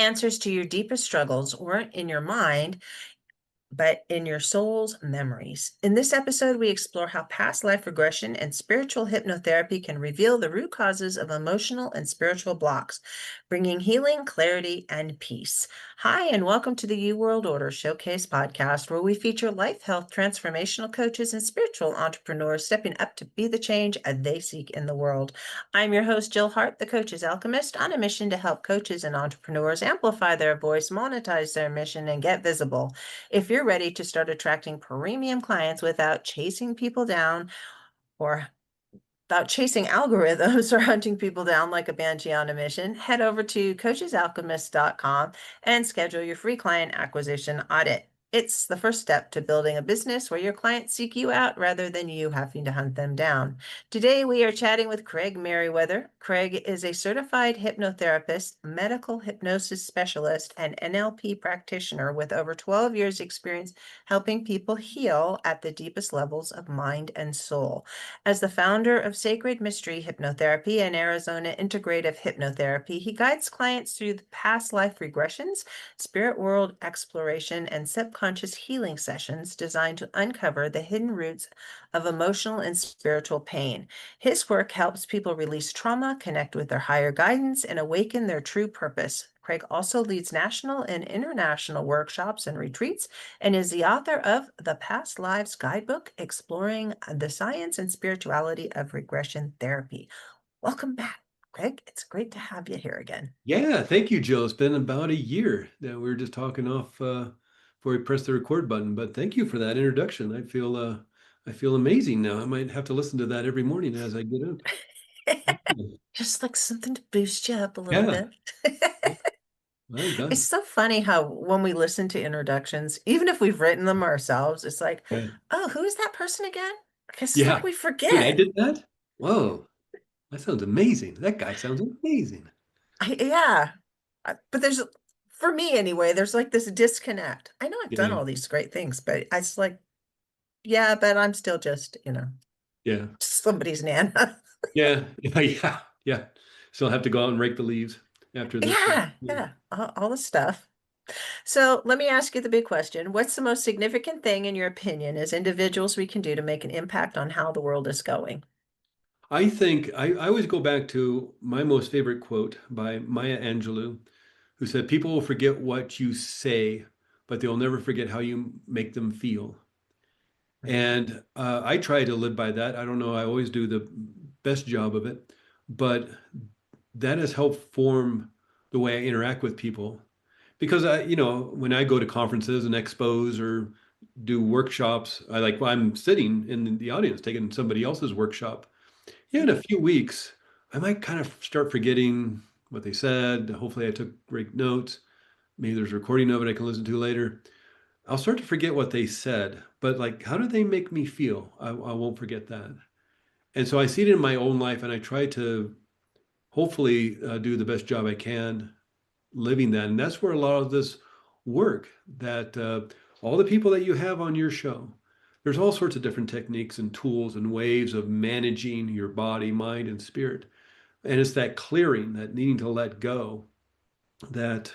answers to your deepest struggles weren't in your mind, but in your soul's memories. In this episode, we explore how past life regression and spiritual hypnotherapy can reveal the root causes of emotional and spiritual blocks, bringing healing, clarity, and peace. Hi, and welcome to the U World Order Showcase podcast, where we feature life, health, transformational coaches, and spiritual entrepreneurs stepping up to be the change they seek in the world. I'm your host, Jill Hart, the Coach's Alchemist, on a mission to help coaches and entrepreneurs amplify their voice, monetize their mission, and get visible. If you're ready to start attracting premium clients without chasing people down or without chasing algorithms or hunting people down like a banshee on a mission, head over to coachesalchemist.com and schedule your free client acquisition audit. It's the first step to building a business where your clients seek you out rather than you having to hunt them down. Today, we are chatting with Craig Meriwether. Craig is a certified hypnotherapist, medical hypnosis specialist, and NLP practitioner with over 12 years experience helping people heal at the deepest levels of mind and soul. As the founder of Sacred Mystery Hypnotherapy and Arizona Integrative Hypnotherapy, he guides clients through the past life regressions, spirit world exploration, and subconscious healing sessions designed to uncover the hidden roots of emotional and spiritual pain. His work helps people release trauma, connect with their higher guidance, and awaken their true purpose. Craig also leads national and international workshops and retreats and is the author of The Past Lives Guidebook, Exploring the Science and Spirituality of Regression Therapy. Welcome back, Craig. It's great to have you here again. Yeah, thank you, Jill. It's been about a year that we were just talking off before we pressed the record button. But thank you for that introduction. I feel amazing now. I might have to listen to that every morning as I get up. Just like something to boost you up a little Yeah, bit. well It's done. so funny how when we listen to introductions, even if we've written them ourselves, it's like, Yeah, oh, who is that person again? Because it's like yeah. we Wait, I forget. did that? Whoa, that sounds amazing. That guy sounds amazing. Yeah. But for me anyway, there's like this disconnect. I know I've done Yeah, all these great things, but it's like, yeah, but I'm still just, yeah, somebody's nana. yeah, yeah, yeah, yeah. Still have to go out and rake the leaves after this. Yeah, Yeah. yeah, all the stuff. So let me ask you the big question. What's the most significant thing, in your opinion, as individuals we can do to make an impact on how the world is going? I think I always go back to my most favorite quote by Maya Angelou, who said, "People will forget what you say, but they'll never forget how you make them feel." And I try to live by that. I don't know, I always do the best job of it, but that has helped form the way I interact with people. Because when I go to conferences and expos or do workshops, I'm sitting in the audience taking somebody else's workshop. Yeah, in a few weeks, I might kind of start forgetting what they said. Hopefully, I took great notes. Maybe there's a recording of it I can listen to later. I'll start to forget what they said, but like, how do they make me feel? I won't forget that. And so I see it in my own life, and I try to hopefully do the best job I can living that. And that's where a lot of this work that all the people that you have on your show, there's all sorts of different techniques and tools and ways of managing your body, mind, and spirit. And it's that clearing, that needing to let go, that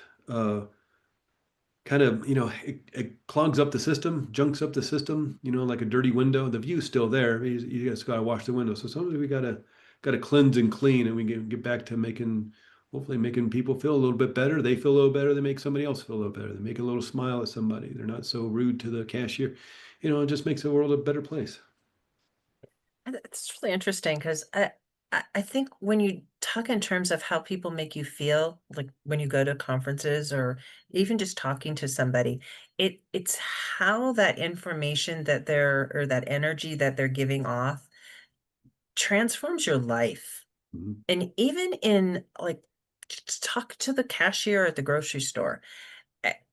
kind of, it clogs up the system, junks up the system, like a dirty window. The view's still there. You just got to wash the window. So sometimes we got to cleanse and clean, and we get back to hopefully making people feel a little bit better. They feel a little better. They make somebody else feel a little better. They make a little smile at somebody. They're not so rude to the cashier. It just makes the world a better place. It's really interesting because I think when you talk in terms of how people make you feel, like when you go to conferences or even just talking to somebody, it's how that information or that energy that they're giving off transforms your life. Mhm. And even in like just talk to the cashier at the grocery store,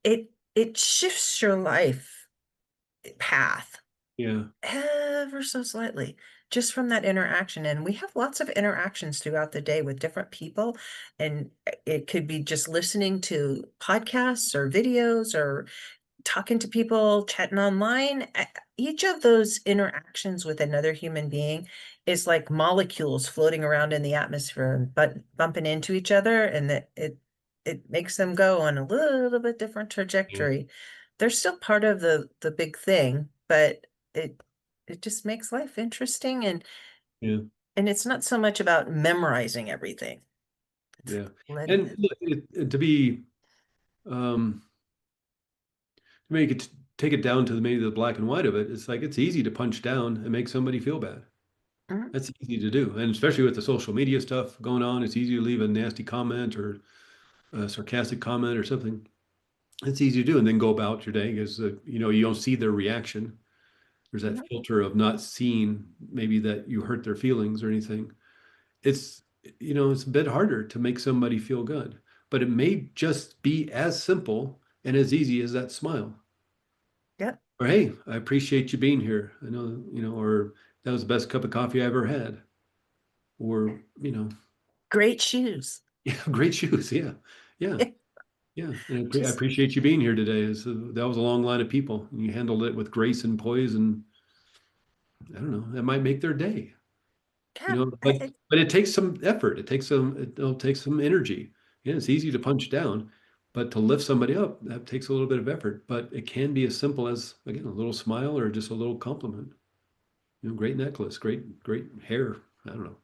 it shifts your life path Yeah. ever so slightly just from that interaction. And we have lots of interactions throughout the day with different people. And it could be just listening to podcasts or videos or talking to people, chatting online. Each of those interactions with another human being is like molecules floating around in the atmosphere and but bumping into each other. And it makes them go on a little bit different Yeah. trajectory. They're still part of the big thing, but it just makes life interesting, Yeah. and it's not so much about memorizing everything. It's Yeah. letting And it. look, to be um to make it take it down to maybe the black and white of it, it's like it's easy to punch down and make somebody feel bad. Mhm. That's easy to do. And especially with the social media stuff going on, it's easy to leave a nasty comment or a sarcastic comment or something. It's easy to do and then go about your day because you don't see their reaction. There's that Mhm. filter of not seeing maybe that you hurt their feelings or anything. It's it's a bit harder to make somebody feel good, but it may just be as simple and as easy as that smile. Yep. Or hey, I appreciate you being here. I know, or that was the best cup of coffee I ever had. Or, Great shoes. yeah, great shoes. Yeah. Yeah. Yeah. And I Just, appreciate you being here today. That was a long line of people. And you handled it with grace and poise, and I don't know, that might make their day. yeah, But it takes some effort. It'll take some energy. Yeah, it's easy to punch down, but to lift somebody up, that takes a little bit of effort. But it can be as simple as, again, a little smile or just a little compliment. Great necklace, great hair. I don't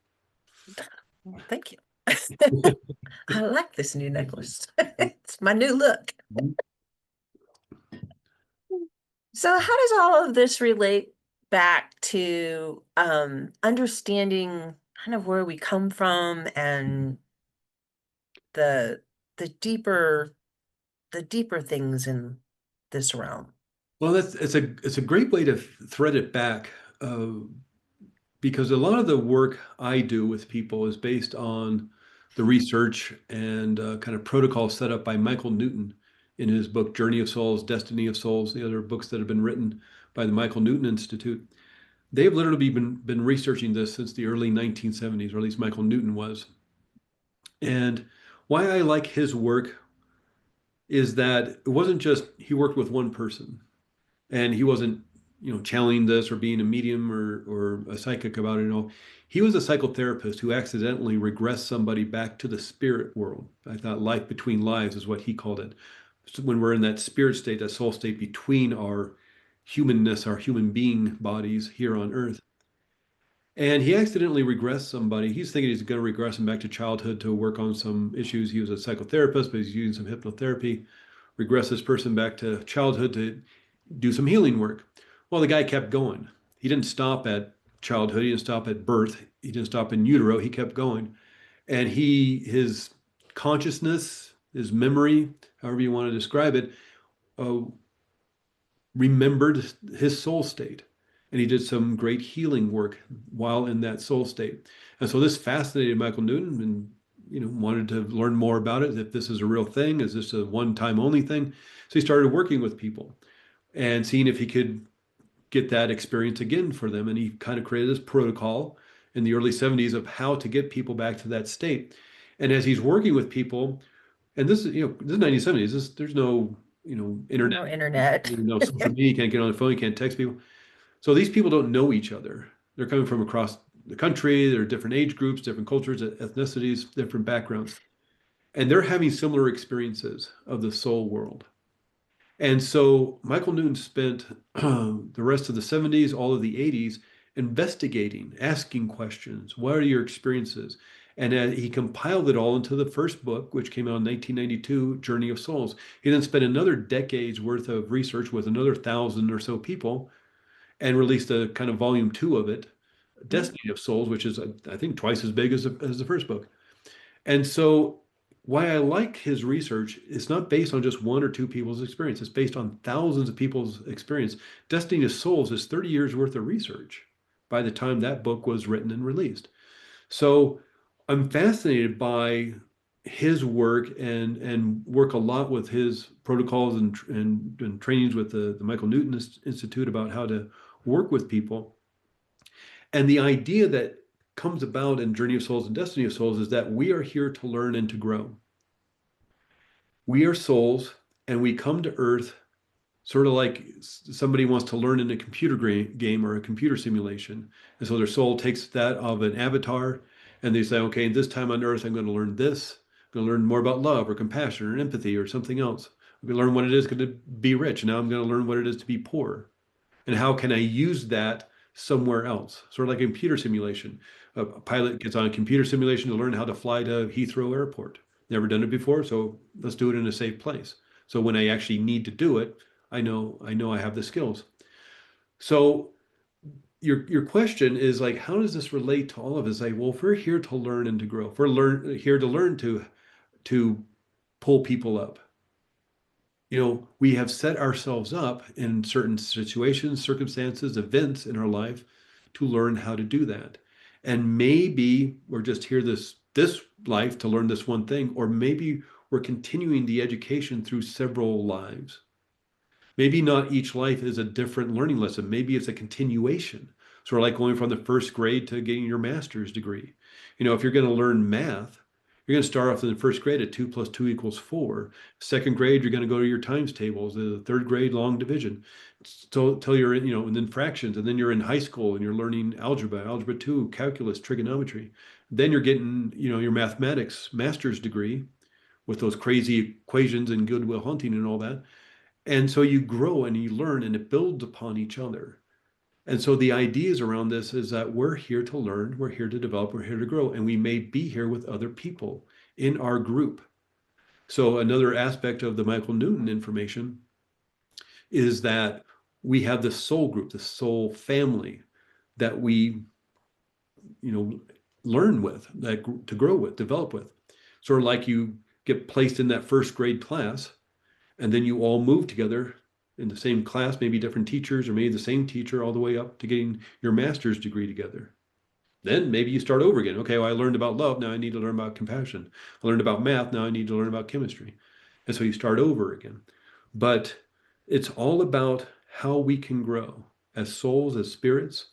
well, thank you. I like this new necklace. It's my new look. know. So how does all of this relate back to understanding kind of where we come from and the the deeper the deeper things in this realm? Well, it's a great way to thread it back, because a lot of the work I do with people is based on the research and kind of protocol set up by Michael Newton in his book Journey of Souls, Destiny of Souls, the other books that have been written by the Michael Newton Institute. They've literally been researching this since the early 1970s, or at least Michael Newton was. And why I like his work is that it wasn't just he worked with one person and he wasn't channeling this or being a medium or a psychic about it. He was a psychotherapist who accidentally regressed somebody back to the spirit world. I thought life between lives is what he called it. So when we're in that spirit state, that soul state between our humanness, our human being bodies here on earth. And he accidentally regressed somebody. He's thinking he's going to regress him back to childhood to work on some issues. He was a psychotherapist, but he's using some hypnotherapy, regress this person back to childhood to do some healing work. Well, the guy kept going. He didn't stop at childhood. He didn't stop at birth. He didn't stop in utero. He kept going. And his consciousness, his memory, however you want to describe it, uh, remembered his soul state. And he did some great healing work while in that soul state. And so this fascinated Michael Newton and wanted to learn more about it. If this is a real thing, is this a one-time only thing? So he started working with people and seeing if he could get that experience again for them. And he kind of created this protocol in the early 70s of how to get people back to that state. And as he's working with people, and this is 1970s, there's no, internet, No internet. no social media, you can't get on the phone, you can't text people. So these people don't know each other. They're coming from across the country, they're different age groups, different cultures, ethnicities, different backgrounds. And they're having similar experiences of the soul world. And so Michael Newton spent the rest of the 70s, all of the 80s, investigating, asking questions. What are your experiences? And he compiled it all into the first book, which came out in 1992, Journey of Souls. He then spent another decade's worth of research with another 1,000 or so people and released a kind of volume two of it, Mhm. Destiny of Souls, which is, I think, twice as big as the first book. And so, why I like his research is not based on just one or two people's experience. It's based on thousands of people's experience. Destiny of Souls is 30 years worth of research by the time that book was written and released. So I'm fascinated by his work and work a lot with his protocols and trainings with the Michael Newton Institute about how to work with people. And the idea that comes about in Journey of Souls and Destiny of Souls is that we are here to learn and to grow. We are souls and we come to Earth sort of like somebody wants to learn in a computer game or a computer simulation. And so their soul takes that of an avatar and they say, okay, this time on Earth, I'm going to learn this. going to learn more about love or compassion or empathy or something else. I'm going to learn what it is to be rich. Now I'm going to learn what it is to be poor. And how can I use that somewhere else? Sort of like a computer simulation. A pilot gets on a computer simulation to learn how to fly to Heathrow Airport. Never done it before, so let's do it in a safe place. So when I actually need to do it, I know I have the skills. So your question is like, how does this relate to all of us? Like, well, if we're here to learn and to grow, if we're here to learn to pull people up, we have set ourselves up in certain situations, circumstances, events in our life to learn how to do that. And maybe we're just here this life to learn this one thing, or maybe we're continuing the education through several lives. Maybe not each life is a different learning lesson. Maybe it's a continuation. Sort of like going from the first grade to getting your master's degree. If you're going to learn math, you're going to start off in the first grade at 2 plus 2 equals 4. Second grade, you're going to go to your times tables. The third grade, long division. So till you're in, and then fractions. And then you're in high school and you're learning algebra 2, calculus, trigonometry. Then you're getting, your mathematics master's degree with those crazy equations and Goodwill Hunting and all that. And so you grow and you learn and it builds upon each other. And so the ideas around this is that we're here to learn, we're here to develop, we're here to grow, and we may be here with other people in our group. So another aspect of the Michael Newton information is that we have the soul group, the soul family that we, learn with, that to grow with, develop with. Sort of like you get placed in that first grade class, and then you all move together in the same class, maybe different teachers or maybe the same teacher all the way up to getting your master's degree together. Then maybe you start over again. Okay, well, I learned about love. Now I need to learn about compassion. I learned about math. Now I need to learn about chemistry. And so you start over again. But it's all about how we can grow as souls, as spirits.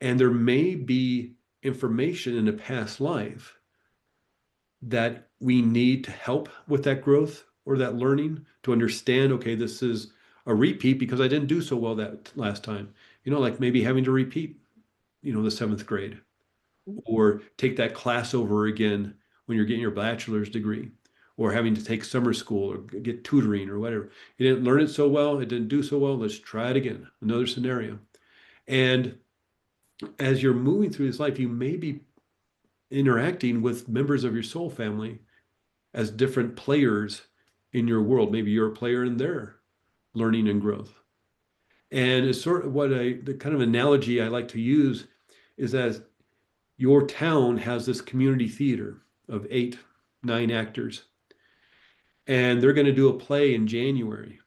And there may be information in a past life that we need to help with that growth or that learning to understand, okay, this is a repeat because I didn't do so well that last time. Like maybe having to repeat, the seventh grade or take that class over again when you're getting your bachelor's degree or having to take summer school or get tutoring or whatever. You didn't learn it so well. It didn't do so well. Let's try it again. Another scenario. And as you're moving through this life, you may be interacting with members of your soul family as different players in your world. Maybe you're a player in their learning and growth. And it's sort of the kind of analogy I like to use is that your town has this community theater of 8, 9 actors, and they're going to do a play in January.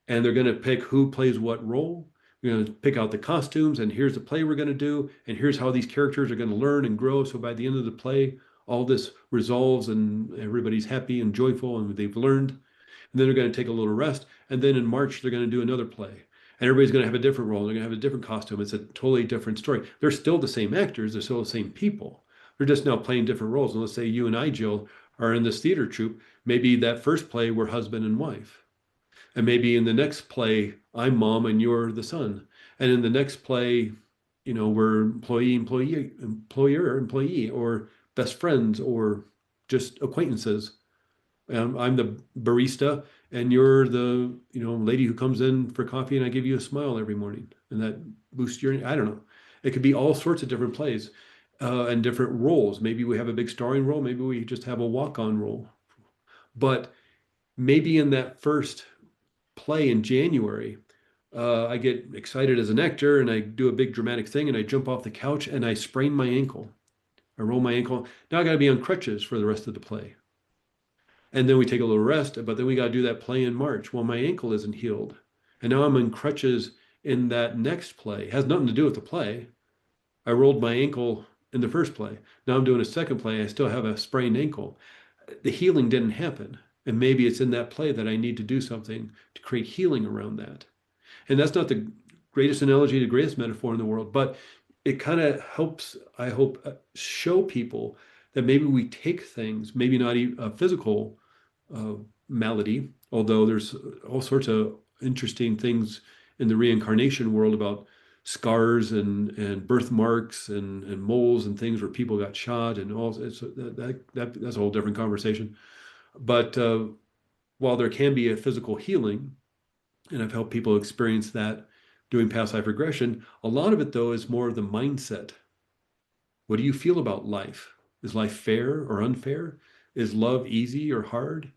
And they're going to pick who plays what role. We're going to pick out the costumes, and here's the play we're going to do, and here's how these characters are going to learn and grow. So by the end of the play, all this resolves and everybody's happy and joyful and they've learned. And then they're going to take a little rest. And then in March, they're going to do another play. And everybody's going to have a different role. They're going to have a different costume. It's a totally different story. They're still the same actors. They're still the same people. They're just now playing different roles. And let's say you and I, Jill, are in this theater troupe. Maybe that first play, we're husband and wife. And maybe in the next play, I'm mom and you're the son. And in the next play, we're employer, employee, or best friends, or just acquaintances. I'm the barista and you're the, lady who comes in for coffee and I give you a smile every morning and that boosts I don't know. It could be all sorts of different plays and different roles. Maybe we have a big starring role. Maybe we just have a walk-on role. But maybe in that first play in January, I get excited as an actor and I do a big dramatic thing and I jump off the couch and I sprain my ankle. I roll my ankle. Now I got to be on crutches for the rest of the play. And then we take a little rest, but then we got to do that play in March. Well, my ankle isn't healed. And now I'm in crutches in that next play. It has nothing to do with the play. I rolled my ankle in the first play. Now I'm doing a second play. I still have a sprained ankle. The healing didn't happen. And maybe it's in that play that I need to do something to create healing around that. And that's not the greatest analogy, the greatest metaphor in the world, but it kind of helps, I hope, show people that maybe we take things, maybe not even a physical malady, although there's all sorts of interesting things in the reincarnation world about scars and birthmarks and moles and things where people got shot and all. That's a whole different conversation. But while there can be a physical healing, and I've helped people experience that doing past life regression, a lot of it though is more of the mindset. What do you feel about life? Is life fair or unfair? Is love easy or hard?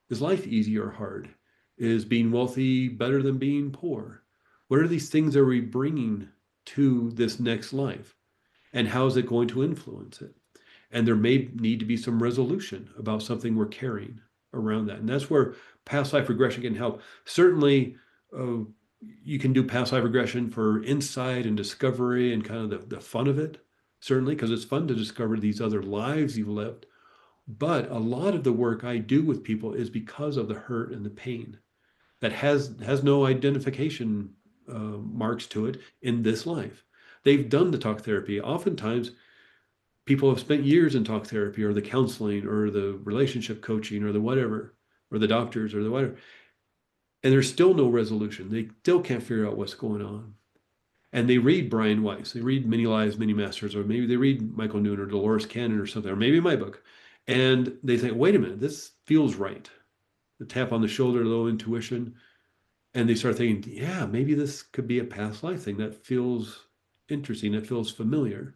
Is life easy or hard? Is being wealthy better than being poor? What are these things are we bringing to this next life? And how is it going to influence it? And there may need to be some resolution about something we're carrying around that. And that's where past life regression can help. Certainly, uh, you can do past life regression for insight and discovery and kind of the fun of it, certainly, because it's fun to discover these other lives you've lived. But a lot of the work I do with people is because of the hurt and the pain that has no identification marks to it in this life. They've done the talk therapy. Oftentimes, people have spent years in talk therapy or the counseling or the relationship coaching or the whatever, or the doctors or the whatever, and there's still no resolution. They still can't figure out what's going on. And they read Brian Weiss, they read Many Lives, Many Masters, or maybe they read Michael Newton or Dolores Cannon or something, or maybe my book. And they think, wait a minute, this feels right. The tap on the shoulder, low intuition. And they start thinking, yeah, maybe this could be a past life thing that feels interesting, that feels familiar.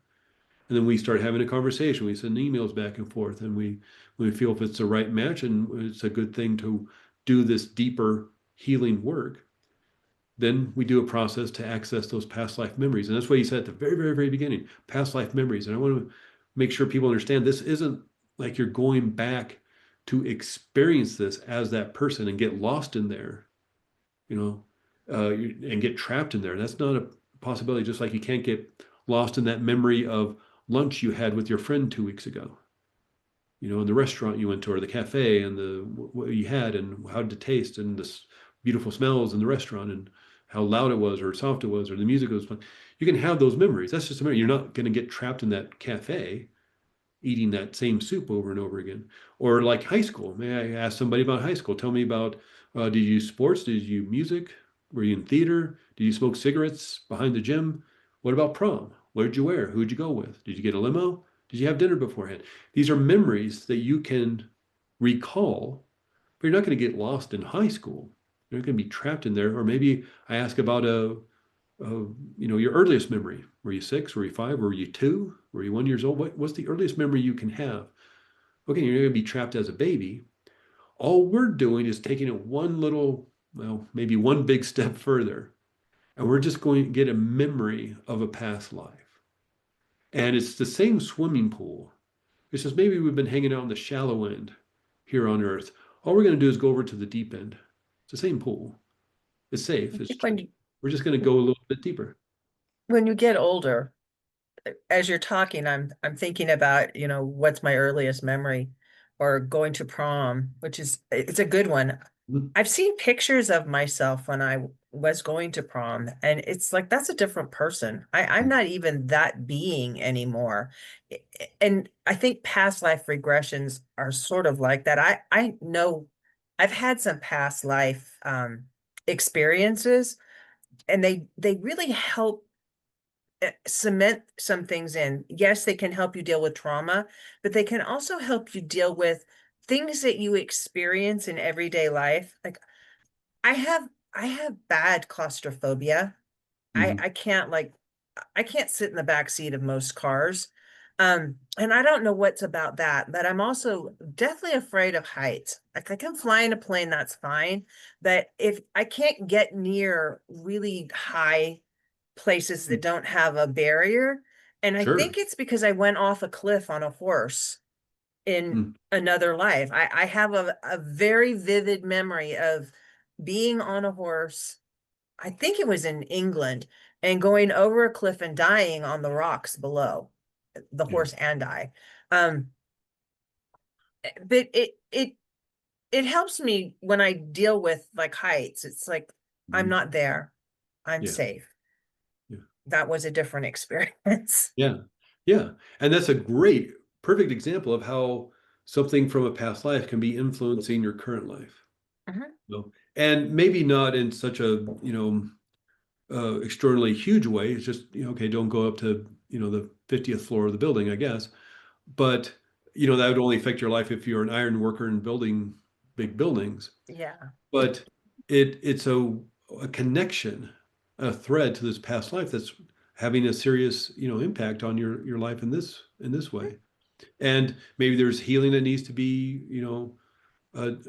And then we start having a conversation. We send emails back and forth, and we feel if it's the right match and it's a good thing to do this deeper healing work. Then we do a process to access those past life memories. And that's what you said at the very, very, very beginning, past life memories. And I want to make sure people understand this isn't like you're going back to experience this as that person and get lost in there, you know, and get trapped in there. That's not a possibility. Just like you can't get lost in that memory of lunch you had with your friend 2 weeks ago, in the restaurant you went to or the cafe and what you had and how did it taste and the beautiful smells in the restaurant and how loud it was or soft it was or the music was fun. You can have those memories. That's just a memory. You're not going to get trapped in that cafe eating that same soup over and over again. Or like high school. May I ask somebody about high school? Tell me about, did you use sports? Did you music? Were you in theater? Did you smoke cigarettes behind the gym? What about prom? What did you wear? Who did you go with? Did you get a limo? Did you have dinner beforehand? These are memories that you can recall, but you're not going to get lost in high school. You're not going to be trapped in there. Or maybe I ask about your earliest memory. Were you 6? Were you 5? Were you 2? Were you 1 years old? What's the earliest memory you can have? Okay, you're not going to be trapped as a baby. All we're doing is taking it maybe one big step further. And we're just going to get a memory of a past life. And it's the same swimming pool. It's just maybe we've been hanging out in the shallow end here on Earth. All we're going to do is go over to the deep end. It's the same pool. It's safe. It's When true. We're just going to go a little bit deeper. when you get older, as you're talking, I'm thinking about, what's my earliest memory or going to prom, which it's a good one. Mhm. I've seen pictures of myself when I was going to prom, and it's like that's a different person. I'm not even that being anymore. And I think past life regressions are sort of like that. I know I've had some past life experiences, and they really help cement some things in. Yes, they can help you deal with trauma, but they can also help you deal with things that you experience in everyday life. Like I have I have bad claustrophobia. I Mhm. I can't like I can't sit in the back seat of most cars. And I don't know what's about that, but I'm also definitely afraid of heights. Like I can fly in a plane, that's fine. But if I can't get near really high places that don't have a barrier, and I Sure. think it's because I went off a cliff on a horse in Mm. another life. I have a very vivid memory of being on a horse. I think it was in England, and going over a cliff and dying on the rocks below, the Yeah. horse and I. Um, but it helps me when I deal with like heights. It's like I'm Mhm. not there. I'm Yeah. safe. Yeah. That was a different experience. Yeah. Yeah. And that's a great, perfect example of how something from a past life can be influencing your current life. Mhm. And maybe not in such a, extraordinarily huge way. It's just, okay, don't go up to, the 50th floor of the building, I guess. But, that would only affect your life if you're an iron worker and building big buildings. Yeah. But it's a connection, a thread to this past life that's having a serious, impact on your life in this way. And maybe there's healing that needs to be,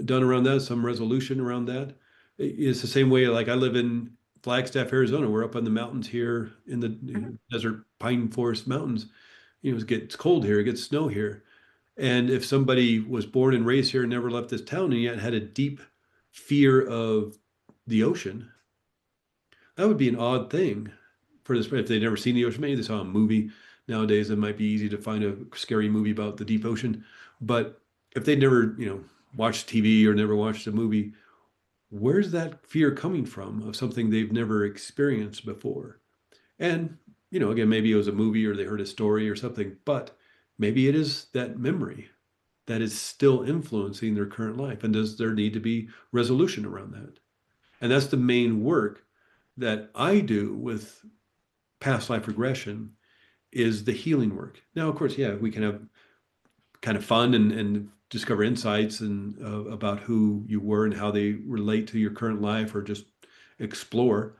done around that, some resolution around that. It's the same way, like I live in Flagstaff, Arizona. We're up in the mountains here in the Mhm. desert pine forest mountains. It gets cold here, it gets snow here. And if somebody was born and raised here and never left this town and yet had a deep fear of the ocean, that would be an odd thing for this. If they'd never seen the ocean, maybe they saw a movie. Nowadays, it might be easy to find a scary movie about the deep ocean. But if they'd never, watched TV or never watched a movie, where's that fear coming from of something they've never experienced before? And, again, maybe it was a movie or they heard a story or something, but maybe it is that memory that is still influencing their current life. And does there need to be resolution around that? And that's the main work that I do with past life regression is the healing work. Now, of course, yeah, we can have kind of fun and discover insights and about who you were and how they relate to your current life or just explore.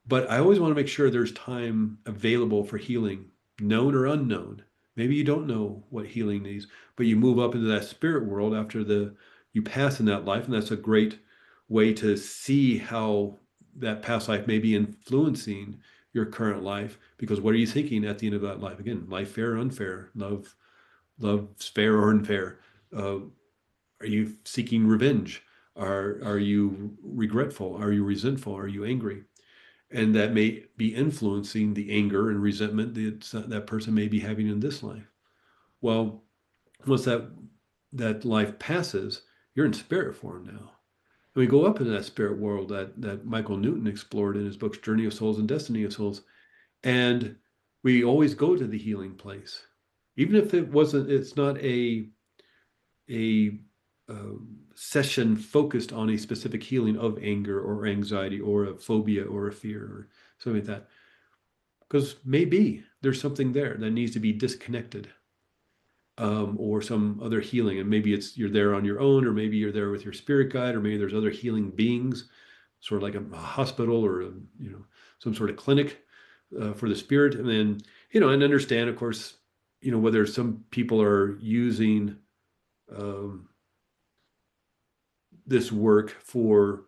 But I always want to make sure there's time available for healing, known or unknown. Maybe you don't know what healing needs, but you move up into that spirit world after you pass in that life, and that's a great way to see how that past life may be influencing your current life. Because what are you thinking at the end of that life? Again, life fair or unfair, love's fair or unfair. Uh, are you seeking revenge? Are you regretful? Are you resentful? Are you angry? And that may be influencing the anger and resentment that person may be having in this life. Well, once that life passes, you're in spirit form now. And we go up into that spirit world that Michael Newton explored in his books Journey of Souls and Destiny of Souls. And we always go to the healing place. Even if it's not a session focused on a specific healing of anger or anxiety or a phobia or a fear or something like that. Because maybe there's something there that needs to be disconnected, or some other healing. And maybe you're there on your own, or maybe you're there with your spirit guide, or maybe there's other healing beings, sort of like a hospital or some sort of clinic for the spirit. And then, and understand, of course, whether some people are using um, this work for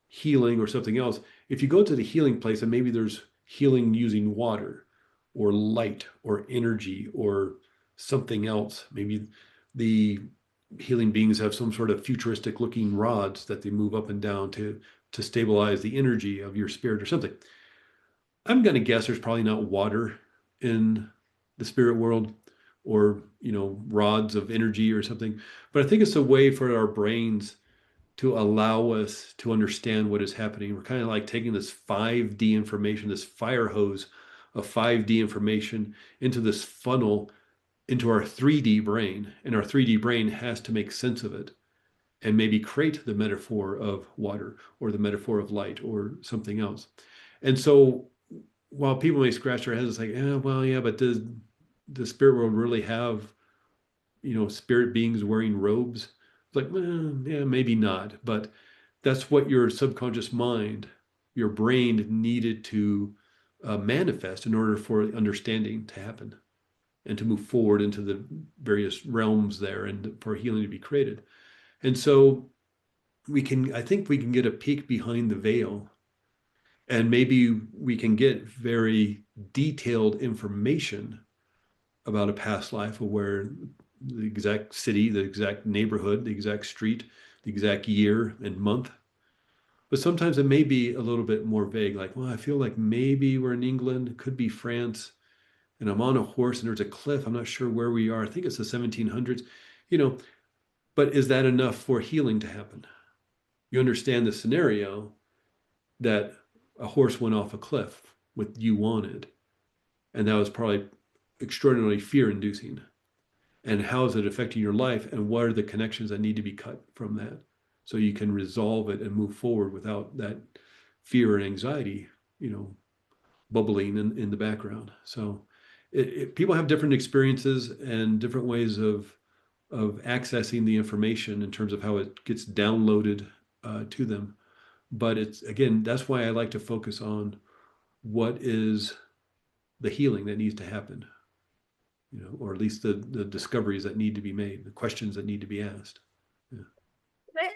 healing or something else. If you go to the healing place and maybe there's healing using water or light or energy or something else, maybe the healing beings have some sort of futuristic looking rods that they move up and down to stabilize the energy of your spirit or something. I'm going to guess there's probably not water in the spirit world or, rods of energy or something. But I think it's a way for our brains to allow us to understand what is happening. We're kind of like taking this 5D information, this fire hose of 5D information into this funnel into our 3D brain. And our 3D brain has to make sense of it and maybe create the metaphor of water or the metaphor of light or something else. And so while people may scratch their heads and say, well, yeah, but does the spirit world really have, spirit beings wearing robes? Like, well, yeah, maybe not, but that's what your subconscious mind, your brain needed to manifest in order for understanding to happen and to move forward into the various realms there and for healing to be created. And so I think we can get a peek behind the veil, and maybe we can get very detailed information about a past life of where the exact city, the exact neighborhood, the exact street, the exact year and month. But sometimes it may be a little bit more vague, like, well, I feel like maybe we're in England, it could be France, and I'm on a horse and there's a cliff. I'm not sure where we are. I think it's the 1700s, you know, but is that enough for healing to happen? You understand the scenario that a horse went off a cliff with you on it, and that was probably extraordinarily fear inducing. And how is it affecting your life? And what are the connections that need to be cut from that so you can resolve it and move forward without that fear and anxiety, bubbling in the background. So people have different experiences and different ways of accessing the information in terms of how it gets downloaded to them. But it's, again, that's why I like to focus on what is the healing that needs to happen, or at least the discoveries that need to be made, the questions that need to be asked. Yeah. Can I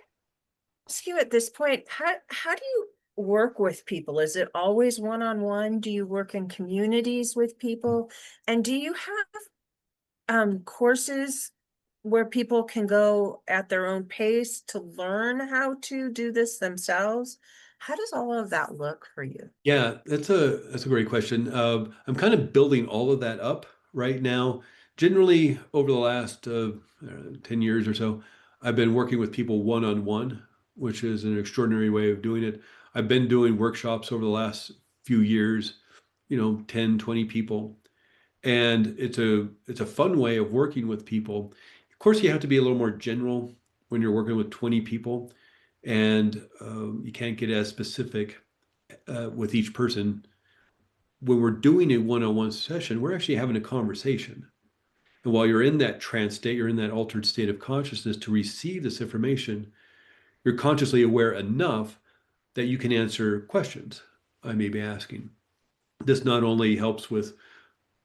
ask you at this point, how do you work with people? Is it always one-on-one? Do you work in communities with people? And do you have courses where people can go at their own pace to learn how to do this themselves? How does all of that look for you? Yeah, that's a great question. I'm kind of building all of that up right now. Generally, over the last 10 years or so, I've been working with people one-on-one, which is an extraordinary way of doing it. I've been doing workshops over the last few years, 10, 20 people. And it's a fun way of working with people. Of course, you have to be a little more general when you're working with 20 people, and you can't get as specific with each person. When we're doing a one-on-one session, we're actually having a conversation. And while you're in that trance state, you're in that altered state of consciousness to receive this information, you're consciously aware enough that you can answer questions I may be asking. This not only helps with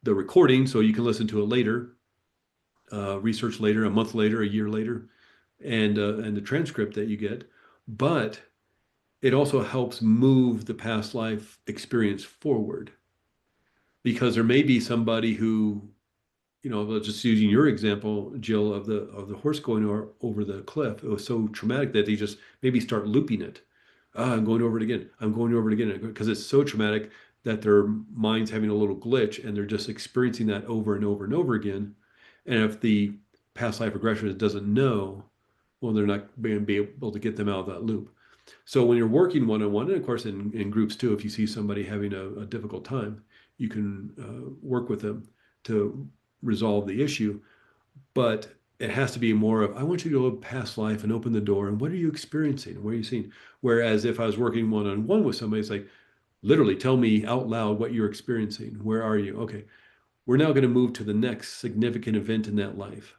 the recording, so you can listen to it later, research later, a month later, a year later, and the transcript that you get, but it also helps move the past life experience forward, because there may be somebody who, just using your example, Jill, of the horse going over the cliff. It was so traumatic that they just maybe start looping it. I'm going over it again. I'm going over it again, because it's so traumatic that their mind's having a little glitch and they're just experiencing that over and over and over again. And if the past life regressionist doesn't know, well, they're not going to be able to get them out of that loop. So when you're working one-on-one, and of course in groups too, if you see somebody having a difficult time, you can work with them to resolve the issue. But it has to be more of, I want you to go past life and open the door. And what are you experiencing? What are you seeing? Whereas if I was working one-on-one with somebody, it's like, literally tell me out loud what you're experiencing. Where are you? Okay, we're now going to move to the next significant event in that life.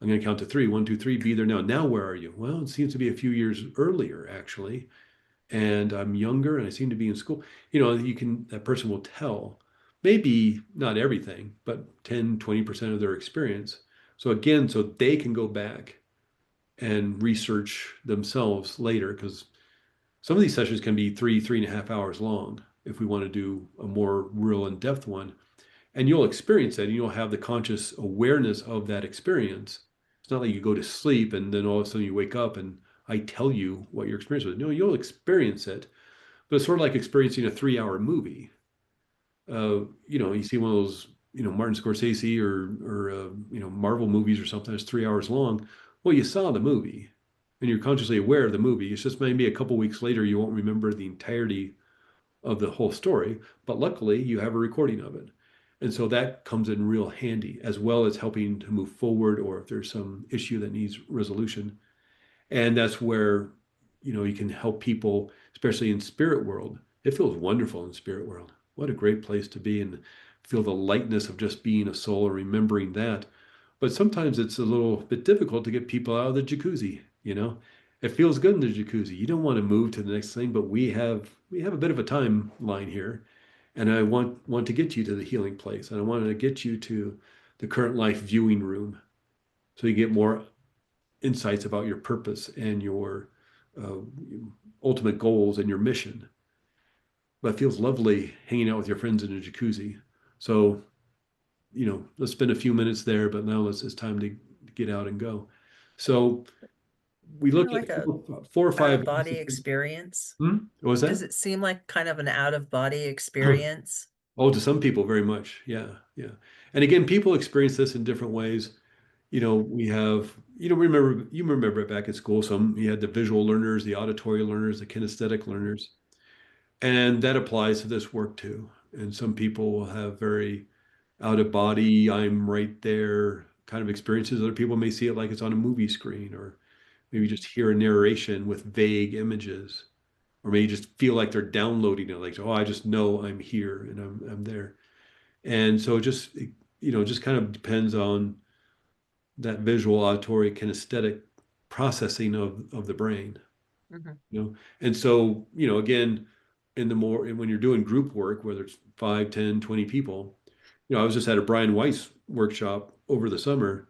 I'm going to count to three. One, two, three, be there now. Now, where are you? Well, it seems to be a few years earlier, actually. And I'm younger and I seem to be in school. That person will tell, maybe not everything, but 10, 20% of their experience. So again, so they can go back and research themselves later, because some of these sessions can be 3.5 hours long if we want to do a more real in-depth one. And you'll experience that and you'll have the conscious awareness of that experience. It's not like you go to sleep and then all of a sudden you wake up and I tell you what your experience was. No, you'll experience it, but it's sort of like experiencing a 3-hour movie. You see one of those, Martin Scorsese or Marvel movies or something that's 3 hours long. Well, you saw the movie and you're consciously aware of the movie. It's just maybe a couple weeks later, you won't remember the entirety of the whole story, but luckily you have a recording of it. And so that comes in real handy, as well as helping to move forward, or if there's some issue that needs resolution. And that's where, you can help people, especially in spirit world. It feels wonderful in spirit world. What a great place to be, and feel the lightness of just being a soul and remembering that. But sometimes it's a little bit difficult to get people out of the jacuzzi. It feels good in the jacuzzi. You don't want to move to the next thing, but we have a bit of a timeline here, and I want to get you to the healing place, and I want to get you to the current life viewing room, so you get more insights about your purpose and your uh, ultimate goals and your mission. But it feels lovely hanging out with your friends in a jacuzzi. So, let's spend a few minutes there, but now it's time to get out and go. So we Kind look of at like a 4 or 5. out-of-body experience. What was Does that? it seem like kind of an out-of-body Oh, experience? to some people, very much. Yeah, yeah. And again, people experience this in different ways. We have, you remember it back at school. You had the visual learners, the auditory learners, the kinesthetic learners, and that applies to this work too. And some people will have very out of body, I'm right there kind of experiences. Other people may see it like it's on a movie screen, or maybe just hear a narration with vague images. or maybe just feel like they're downloading it, like, oh, I just know I'm here and I'm there. And so just kind of depends on that visual, auditory, kinesthetic processing of the brain, Mhm. And so, again, when you're doing group work, whether it's 5, 10, 20 people, I was just at a Brian Weiss workshop over the summer.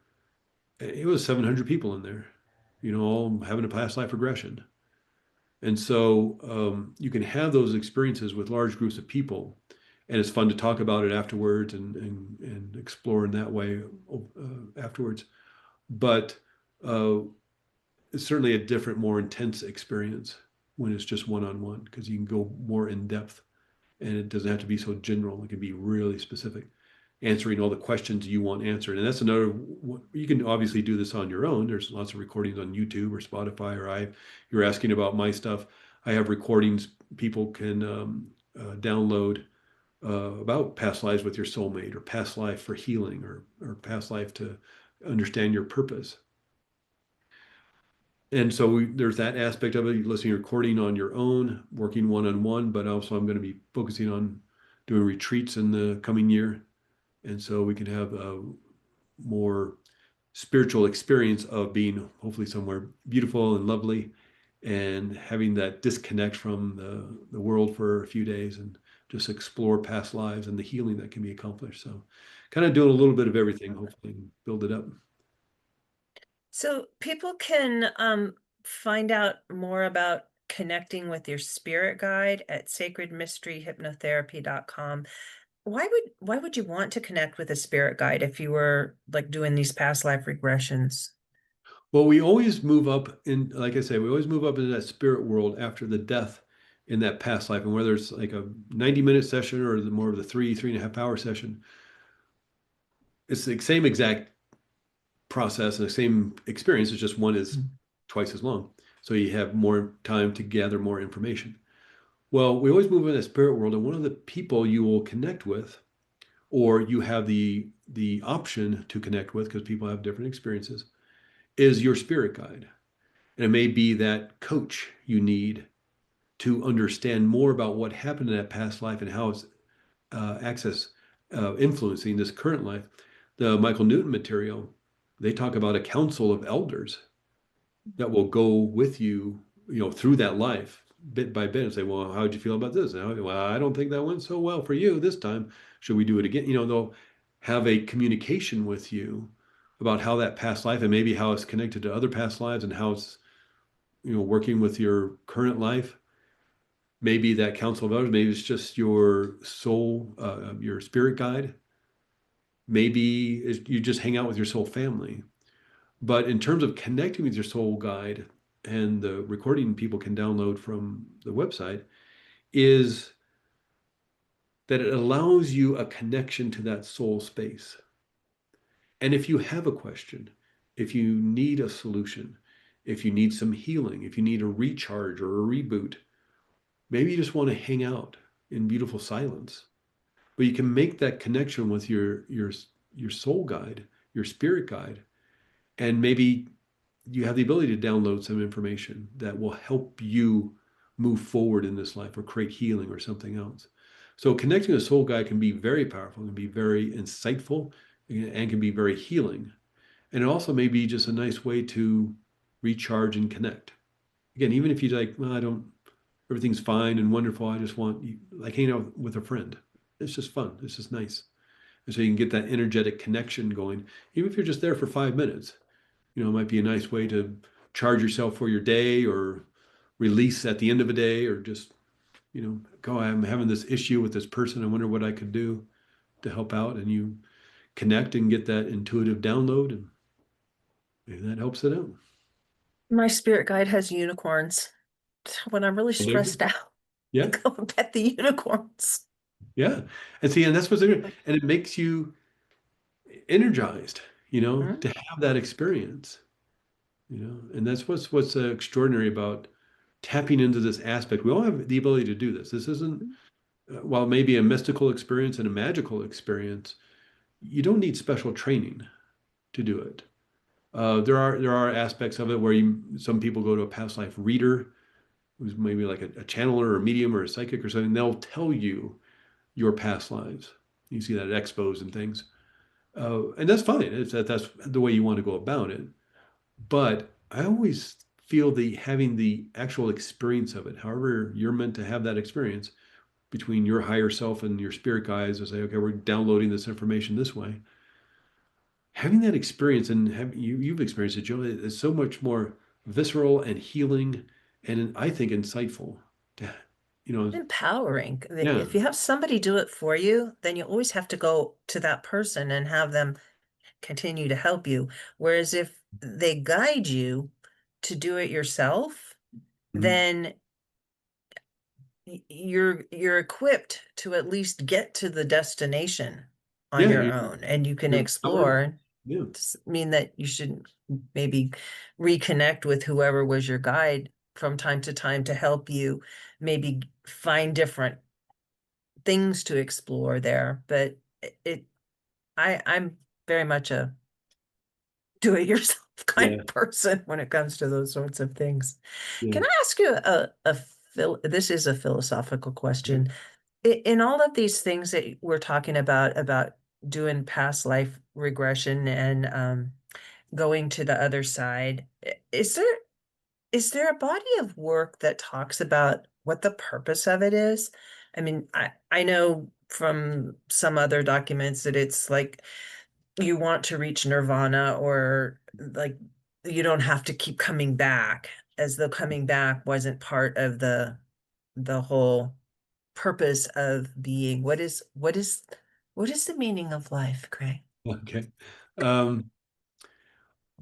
It was 700 people in there, all having a past life regression. And so you can have those experiences with large groups of people, and it's fun to talk about it afterwards and explore in that way afterwards. But uh, it's certainly a different, more intense experience when it's just one-on-one because you can go more in depth and it doesn't have to be so general. It can be really specific, answering all the questions you want answered. And that's another, you can obviously do this on your own. There's lots of recordings on YouTube or Spotify, you're asking about my stuff. I have recordings people can download about past lives with your soulmate, or past life for healing, or past life to understand your purpose. And so there's that aspect of it, listening, recording on your own, working one-on-one, but also I'm going to be focusing on doing retreats in the coming year. And so we can have a more spiritual experience of being hopefully somewhere beautiful and lovely, and having that disconnect from the world for a few days and just explore past lives and the healing that can be accomplished. So kind of doing a little bit of everything, hopefully, and build it up. So people can find out more about connecting with your spirit guide at sacredmysteryhypnotherapy.com. Why would you want to connect with a spirit guide if you were like doing these past life regressions? Well, we always move up in, like I say, we always move up into that spirit world after the death in that past life. And whether it's like a 90-minute session or more of the 3.5 hour session, it's the same exact process and the same experience. It's just one is twice as long. So you have more time to gather more information. Well, we always move in that spirit world, and one of the people you will connect with, or you have the option to connect with, because people have different experiences, is your spirit guide. And it may be that coach you need to understand more about what happened in that past life and how it's influencing this current life. The Michael Newton material, they talk about a council of elders that will go with you, through that life bit by bit and say, well, how did you feel about this? And, well, I don't think that went so well for you this time. Should we do it again? They'll have a communication with you about how that past life and maybe how it's connected to other past lives and how it's, working with your current life. Maybe that council of elders, maybe it's just your soul, your spirit guide. Maybe you just hang out with your soul family. But in terms of connecting with your soul guide, and the recording people can download from the website, is that it allows you a connection to that soul space. And if you have a question, if you need a solution, if you need some healing, if you need a recharge or a reboot, maybe you just want to hang out in beautiful silence. But you can make that connection with your soul guide, your spirit guide, and maybe you have the ability to download some information that will help you move forward in this life or create healing or something else. So connecting a soul guide can be very powerful, can be very insightful, and can be very healing. And it also may be just a nice way to recharge and connect. Again, even if you're like, well, I don't, everything's fine and wonderful. I just want, like, hanging out with a friend. It's just fun. It's just nice. And so you can get that energetic connection going, even if you're just there for 5 minutes. It might be a nice way to charge yourself for your day, or release at the end of a day, or just, go, I'm having this issue with this person. I wonder what I could do to help out. And you connect and get that intuitive download, and maybe that helps it out. My spirit guide has unicorns. When I'm really Well, there you stressed go. out, I Yeah. go and pet the unicorns. Yeah. And see, and that's what's there. And it makes you energized, Mhm. to have that experience, and that's what's extraordinary about tapping into this aspect. We all have the ability to do this. This isn't, while it may be a mystical experience and a magical experience, you don't need special training to do it. There are aspects of it where some people go to a past life reader who's maybe like a channeler or a medium or a psychic or something. They'll tell you your past lives. You see that at expos and things. And that's fine. That's the way you want to go about it. But I always feel the having the actual experience of it, however you're meant to have that experience between your higher self and your spirit guides to say, okay, we're downloading this information this way. Having that experience and you've experienced it, Joe, is so much more visceral and healing and I think insightful. To, you know, Empowering. yeah. If you have somebody do it for you, then you always have to go to that person and have them continue to help you. Whereas if they guide you to do it yourself, Mhm. then you're equipped to at least get to the destination on Yeah, your own, and you can you're empowered. explore. Yeah. Doesn't mean that you should maybe reconnect with whoever was your guide from time to time to help you maybe find different things to explore there. But I'm very much a do it yourself kind Yeah. of person when it comes to those sorts of things. Yeah. Can I ask you this is a philosophical question. In all of these things that we're talking about doing past life regression and going to the other side, is there a body of work that talks about what the purpose of it is? I mean, I know from some other documents that it's like you want to reach nirvana, or like you don't have to keep coming back, as though coming back wasn't part of the whole purpose of being. What is the meaning of life, Craig? Okay. Um,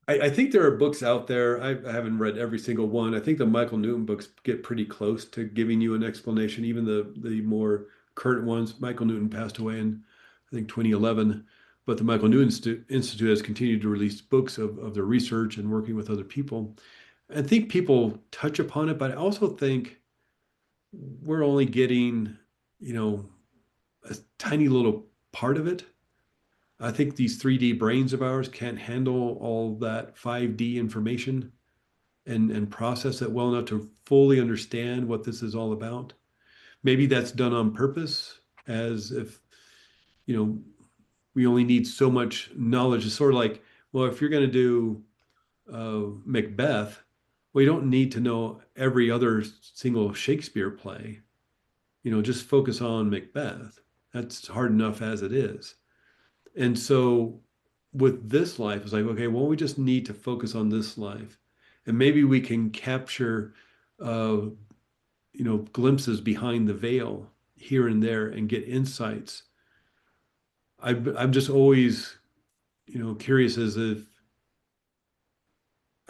I think there are books out there. I haven't read every single one. I think the Michael Newton books get pretty close to giving you an explanation. Even the more current ones. Michael Newton passed away in I think 2011, but the Michael Newton Institute has continued to release books of their research and working with other people. I think people touch upon it, but I also think we're only getting, you know, a tiny little part of it. I think these 3D brains of ours can't handle all that 5D information and process it well enough to fully understand what this is all about. Maybe that's done on purpose, as if, you know, we only need so much knowledge. It's sort of like, well, if you're going to do Macbeth, well, you don't need to know every other single Shakespeare play. You know, just focus on Macbeth. That's hard enough as it is. And so with this life, it's like, okay, well, we just need to focus on this life. And maybe we can capture, uh, glimpses behind the veil here and there and get insights. I'm just always, curious as if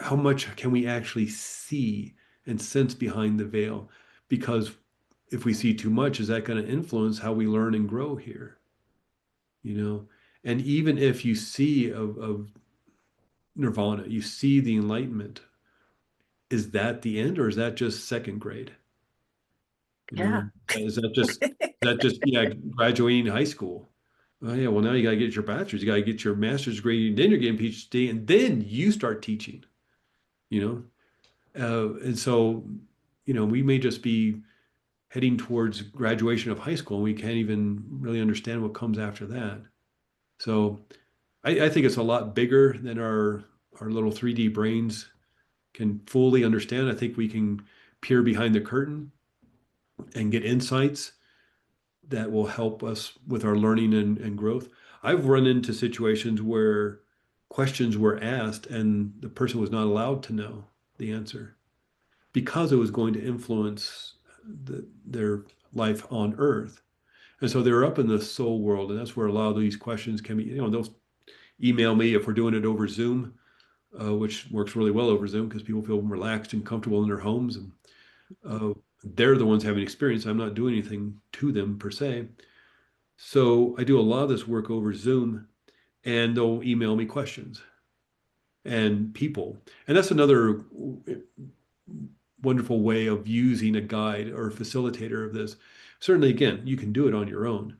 how much can we actually see and sense behind the veil? Because if we see too much, is that going to influence how we learn and grow here? You know, and even if you see of nirvana, you see the enlightenment. Is that the end, or is that just second grade? You Yeah. know, is that just yeah, graduating high school? Oh yeah, well now you got to get your bachelor's, you got to get your master's degree, and then you're getting PhD, and then you start teaching. You and so we may just be heading towards graduation of high school, and we can't even really understand what comes after that. So I think it's a lot bigger than our little 3D brains can fully understand. I think we can peer behind the curtain and get insights that will help us with our learning and growth. I've run into situations where questions were asked and the person was not allowed to know the answer because it was going to influence their life on earth. And so they're up in the soul world, and that's where a lot of these questions can be. They'll email me if we're doing it over Zoom, which works really well over Zoom because people feel relaxed and comfortable in their homes, and uh, they're the ones having experience. I'm not doing anything to them per se. So I do a lot of this work over Zoom, and they'll email me questions and people. And that's another wonderful way of using a guide or a facilitator of this. Certainly, again, you can do it on your own,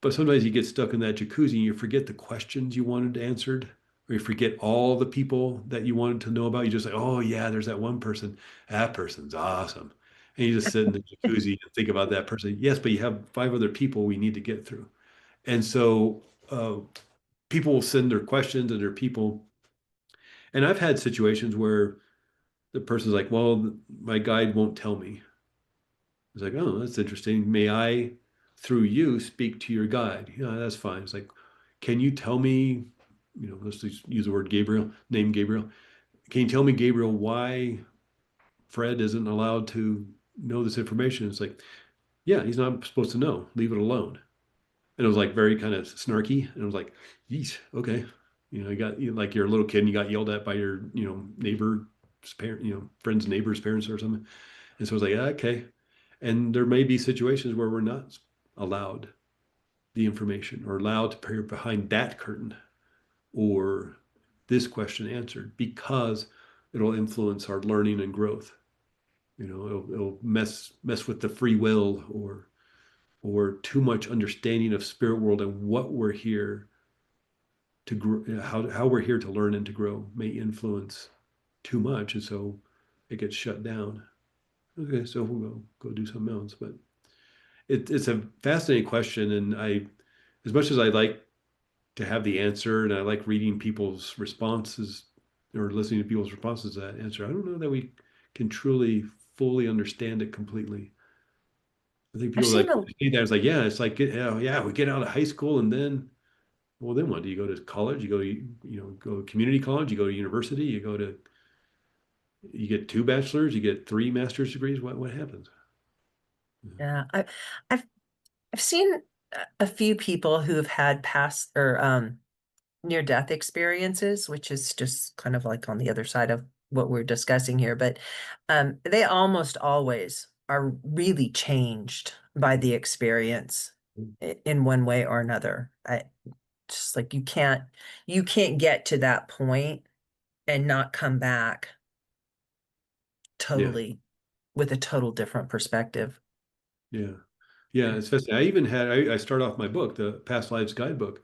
but sometimes you get stuck in that jacuzzi and you forget the questions you wanted answered, or you forget all the people that you wanted to know about. You just say, oh, yeah, there's that one person. That person's awesome. And you just sit in the jacuzzi and think about that person. Yes, but you have five other people we need to get through. And so people will send their questions and their people. And I've had situations where the person's like, well, my guide won't tell me. It's like, oh, that's interesting. May I, through you, speak to your guide? Yeah, that's fine. It's like, can you tell me, let's just use the word Gabriel, name Gabriel. Can you tell me, Gabriel, why Fred isn't allowed to know this information? It's like, yeah, he's not supposed to know. Leave it alone. And it was like very kind of snarky. And it was like, yeesh, okay. You got like you're a little kid and you got yelled at by your, neighbor's parent, friend's neighbor's parents or something. And so I was like, yeah, okay. And there may be situations where we're not allowed the information or allowed to peer behind that curtain or this question answered because it'll influence our learning and growth. It'll mess with the free will or too much understanding of spirit world and what we're here to grow, how we're here to learn and to grow may influence too much, and so it gets shut down. Okay, so we'll go do something else. But it's a fascinating question, and as much as I like to have the answer, and I like reading people's responses or listening to people's responses to that answer, I don't know that we can truly fully understand it completely. I think I've people seen like a see that it's like, yeah, it's like, yeah, we get out of high school and then, well, then what? Do you go to college? You go to, go to community college, you go to university, you get two bachelors, you get three master's degrees. What happens? yeah, I've I've seen a few people who have had past or near death experiences, which is just kind of like on the other side of what we're discussing here, but they almost always are really changed by the experience in one way or another. Just like you can't get to that point and not come back Yeah, totally with a total different perspective. yeah, yeah. It's fascinating. I even had I start off my book, the Past Lives Guidebook,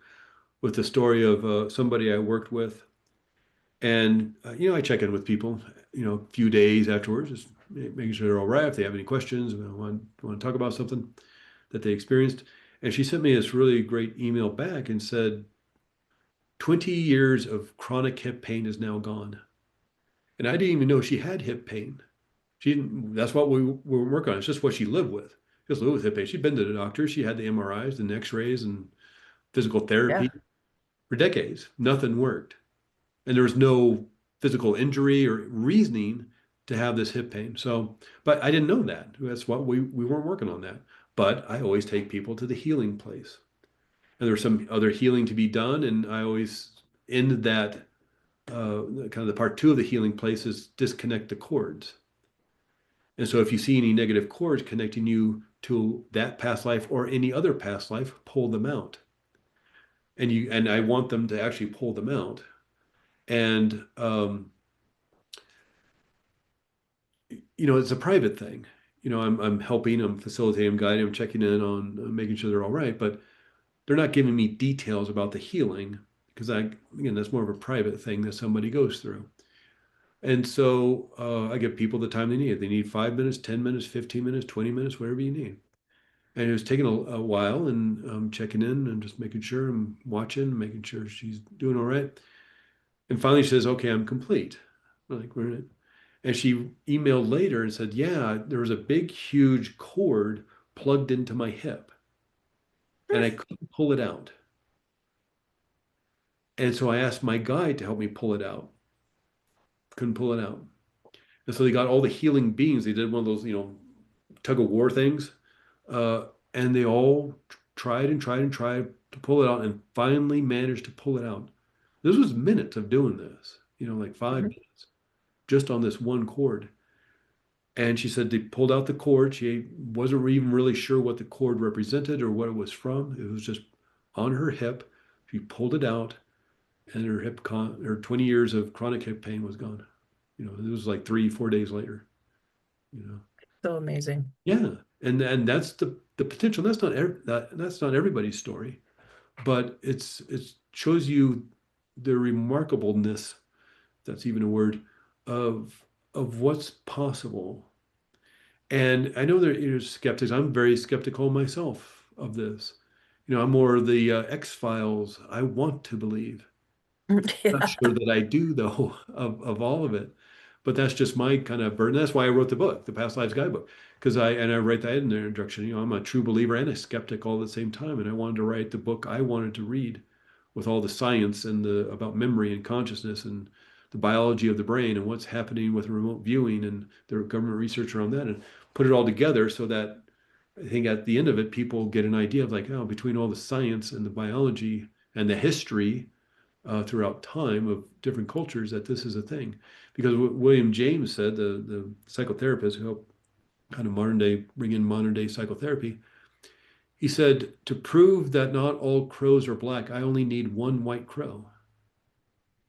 with the story of somebody I worked with, and I check in with people, a few days afterwards, just making sure they're all right. If they have any questions, want to talk about something that they experienced, and she sent me this really great email back and said, 20 years of chronic hip pain is now gone. And I didn't even know she had hip pain. She didn't, that's what we were working on. It's just what she lived with. She just lived with hip pain. She'd been to the doctor. She had the MRIs and X-rays and physical Yeah. therapy for decades. Nothing worked. And there was no physical injury or reasoning to have this hip pain. So, but I didn't know that. That's what we weren't working on that. But I always take people to the healing place. And there's some other healing to be done. And I always end that kind of the part two of the healing place is disconnect the cords. And so if you see any negative cords connecting you to that past life or any other past life, pull them out. And I want them to actually pull them out. And it's a private thing. I'm helping, I'm facilitating, I'm guiding, I'm checking in on making sure they're all right, but they're not giving me details about the healing because again, that's more of a private thing that somebody goes through. And so I give people the time they need. They need 5 minutes, 10 minutes, 15 minutes, 20 minutes, whatever you need. And it was taking a while and I'm checking in and just making sure I'm watching, making sure she's doing all right. And finally she says, okay, I'm complete. I'm like, we're in. And she emailed later and said, yeah, there was a big, huge cord plugged into my hip and I couldn't pull it out. And so I asked my guide to help me pull it out. Couldn't pull it out. And so they got all the healing beings. They did one of those, tug of war things. And they all tried and tried and tried to pull it out and finally managed to pull it out. This was minutes of doing this, like 5 minutes just on this one cord. And she said they pulled out the cord. She wasn't even really sure what the cord represented or what it was from. It was just on her hip. She pulled it out and her 20 years of chronic hip pain was gone. It was like 3, 4 days later, you know. So amazing. Yeah, and that's the potential. That's not everybody's story, but it shows you the remarkableness, if that's even a word, of what's possible. And I know there's skeptics. I'm very skeptical myself of this. I'm more the X-Files. I want to believe. Not Yeah. sure that I do though of all of it, but that's just my kind of burden. That's why I wrote the book, the Past Lives Guidebook, because I write that in the introduction. I'm a true believer and a skeptic all at the same time, and I wanted to write the book I wanted to read with all the science and the about memory and consciousness and the biology of the brain and what's happening with remote viewing and the government research around that, and put it all together so that I think at the end of it, people get an idea of like, oh, between all the science and the biology and the history throughout time of different cultures that this is a thing. Because what William James said, the psychotherapist who helped kind of modern day bring in modern day psychotherapy, he said, to prove that not all crows are black, I only need one white crow,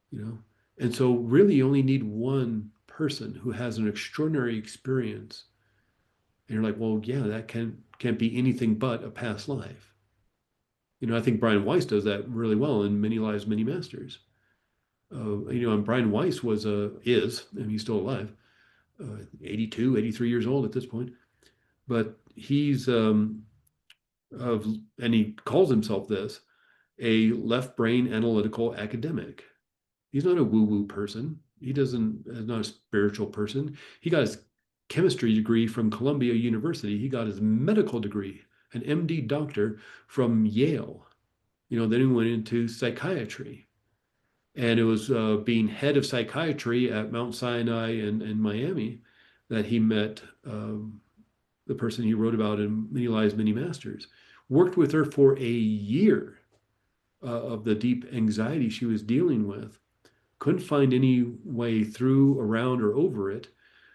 you know? And so really you only need one person who has an extraordinary experience. And you're like, well, yeah, that can't be anything but a past life. I think Brian Weiss does that really well in Many Lives, Many Masters. And Brian Weiss and he's still alive, 82, 83 years old at this point, but and he calls himself this, a left brain analytical academic. He's not a woo-woo person. Is not a spiritual person. He got his chemistry degree from Columbia University. He got his medical degree, an MD doctor from Yale. Then he went into psychiatry. And it was being head of psychiatry at Mount Sinai in Miami that he met the person he wrote about in Many Lives, Many Masters. Worked with her for a year of the deep anxiety she was dealing with. Couldn't find any way through, around, or over it.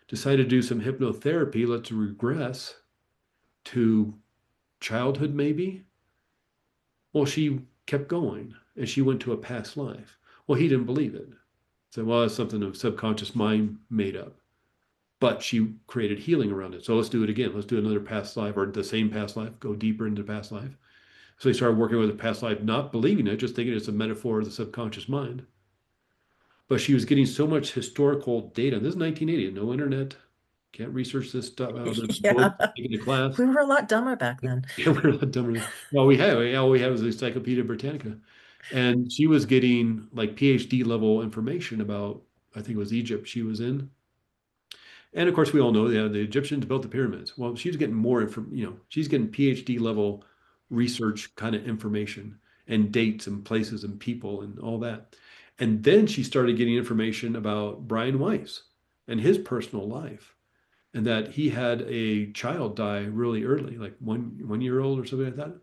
Decided to do some hypnotherapy. Let's regress to childhood, maybe. Well, she kept going and she went to a past life. Well, he didn't believe it. Said, well, it's something the subconscious mind made up. But she created healing around it. So let's do it again. Let's do another past life or the same past life, go deeper into past life. So he started working with the past life, not believing it, just thinking it's a metaphor of the subconscious mind. But she was getting so much historical data. This is 1980, no internet. Can't research this stuff out of the Yeah. book, taking a class. We were a lot dumber back then. Yeah, we're a lot dumber. All we have is the Encyclopedia Britannica. And she was getting like PhD level information about, I think it was Egypt she was in. And of course, we all know the Egyptians built the pyramids. Well, she's getting more she's getting PhD level research kind of information and dates and places and people and all that. And then she started getting information about Brian Weiss and his personal life, and that he had a child die really early, like one year old or something like that.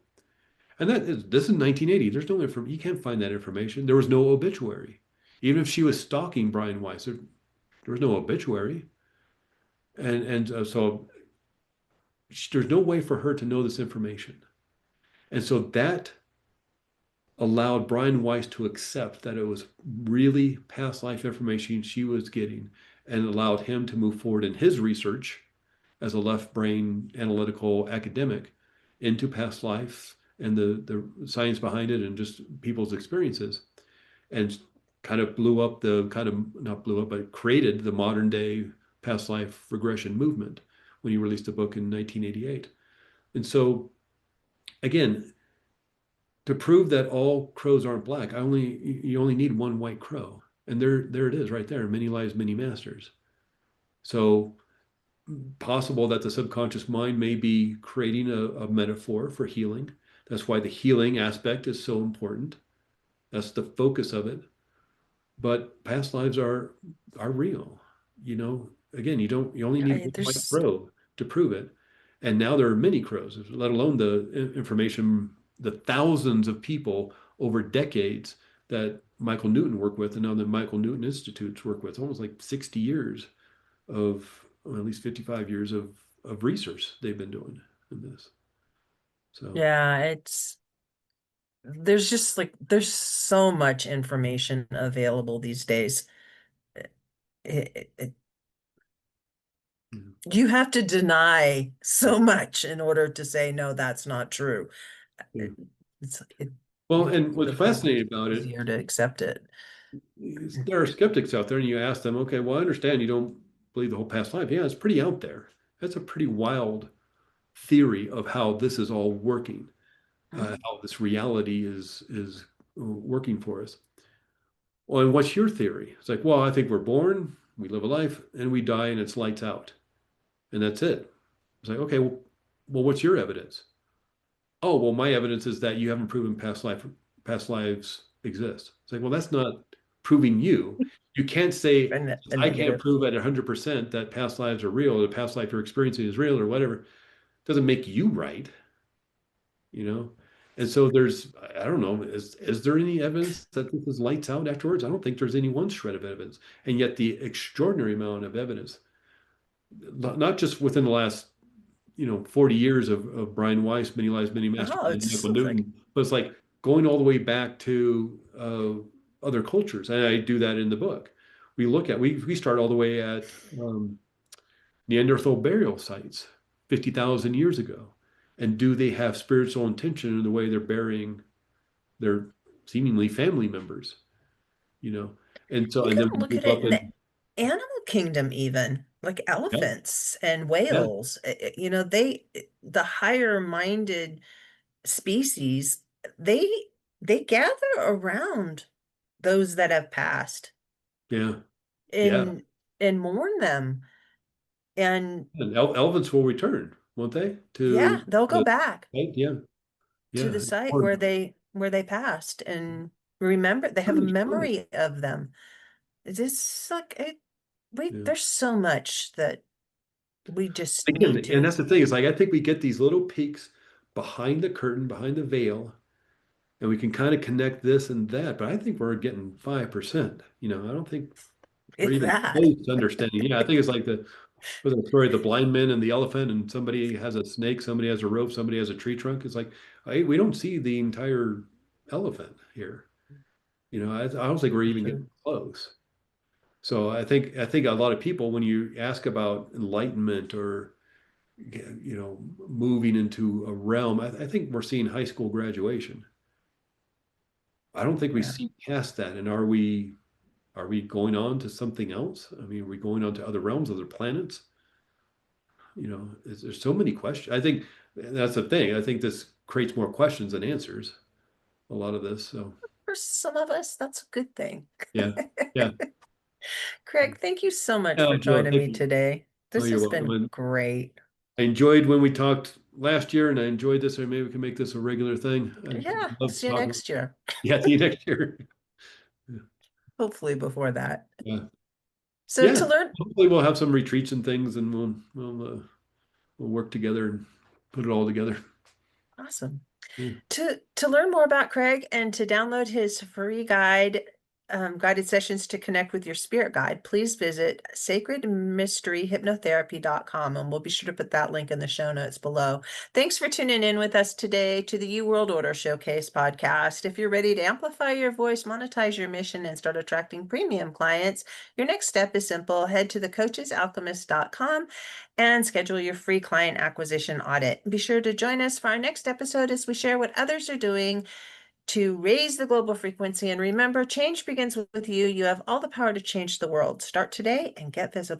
And this is 1980. There's no information. You can't find that information. There was no obituary. Even if she was stalking Brian Weiss, there was no obituary. And so there's no way for her to know this information. And so that allowed Brian Weiss to accept that it was really past life information she was getting, and allowed him to move forward in his research as a left brain analytical academic into past life and the science behind it and just people's experiences, and kind of not blew up, but created the modern day past life regression movement when he released a book in 1988. And so, again, to prove that all crows aren't black, you only need one white crow, and there it is, right there. Many lives, many masters. So possible that the subconscious mind may be creating a metaphor for healing. That's why the healing aspect is so important. That's the focus of it. But past lives are real. Again, you only need one white There's, crow to prove it. And now there are many crows, let alone the information, the thousands of people over decades that Michael Newton worked with, and now the Michael Newton Institutes work with, almost like 60 years of, or at least 55 years of research they've been doing in this. So, yeah, there's just like, there's so much information available these days. It, yeah. you have to deny so much in order to say, no, that's not true. Yeah. It, it Well, makes and what's it so much fascinating about it easier to accept it. is there are skeptics out there, and you ask them, okay, well, I understand you don't believe the whole past life. Yeah, it's pretty out there. That's a pretty wild theory of how this is all working, Mhm. how this reality is working for us. Well, and what's your theory? It's like, well, I think we're born, we live a life, and we die, and it's lights out, and that's it. It's like, okay, well, what's your evidence? Oh, well, my evidence is that you haven't proven past lives exist. It's like, well, that's not proving you. You can't say, And the I can't negative. prove at 100% that past lives are real, or the past life you're experiencing is real, or whatever. It doesn't make you right, you know? And so I don't know, is there any evidence that this is lights out afterwards? I don't think there's any one shred of evidence. And yet the extraordinary amount of evidence, not just within the last 40 years of Brian Weiss, Many Lives, Many Masters, Oh, and it's Michael like, Newton, but it's like going all the way back to other cultures. And I do that in the book. We start all the way at Neanderthal burial sites 50,000 years ago. And do they have spiritual intention in the way they're burying their seemingly family members, you know? And so, you and then can we look at move it up in the and animal kingdom, even like yeah, elephants and yeah, whales. The higher minded species, they they gather around those that have passed yeah, yeah. and mourn them. And And elephants will return, won't they? yeah, To they'll go the back right? Yeah, to the yeah. site Or where they passed and remember they have a pretty extraordinary. memory of them. It's just like Yeah. there's so much that we just Again, need and to. that's the thing. Is like I think we get these little peeks behind the curtain, behind the veil, and we can kind of connect this and that. But I think we're getting 5%. I don't think we're If even that. close to understanding. Yeah, I think it's like the story of the blind man and the elephant, and somebody has a snake, somebody has a rope, somebody has a tree trunk. It's like, hey, we don't see the entire elephant here. I don't think we're even getting close. So I think a lot of people, when you ask about enlightenment or moving into a realm, I think we're seeing high school graduation. I don't think we Yeah, see past that. And are we going on to something else? I mean, are we going on to other realms, other planets? There's so many questions. I think that's the thing. I think this creates more questions than answers, a lot of this. So for some of us, that's a good thing. yeah, yeah. Craig, thank you so much Yeah, for Joe, joining thank me you. today. Oh, This you're has welcome. been And great. I enjoyed when we talked last year, and I enjoyed this, or maybe we can make this a regular thing. I Yeah, we'll love see you talking. next year. Yeah, see you next year. Hopefully before that. Yeah. So Yeah. to learn, Hopefully we'll have some retreats and things, and we'll work together and put it all together. awesome. Yeah. To learn more about Craig and to download his free guided sessions to connect with your spirit guide, please visit sacredmysteryhypnotherapy.com, and we'll be sure to put that link in the show notes below. Thanks for tuning in with us today to the You World Order Showcase podcast. If you're ready to amplify your voice, monetize your mission, and start attracting premium clients, your next step is simple. Head to thecoachesalchemist.com and schedule your free client acquisition audit. Be sure to join us for our next episode as we share what others are doing to raise the global frequency. And remember, change begins with you. You have all the power to change the world. Start today and get visible.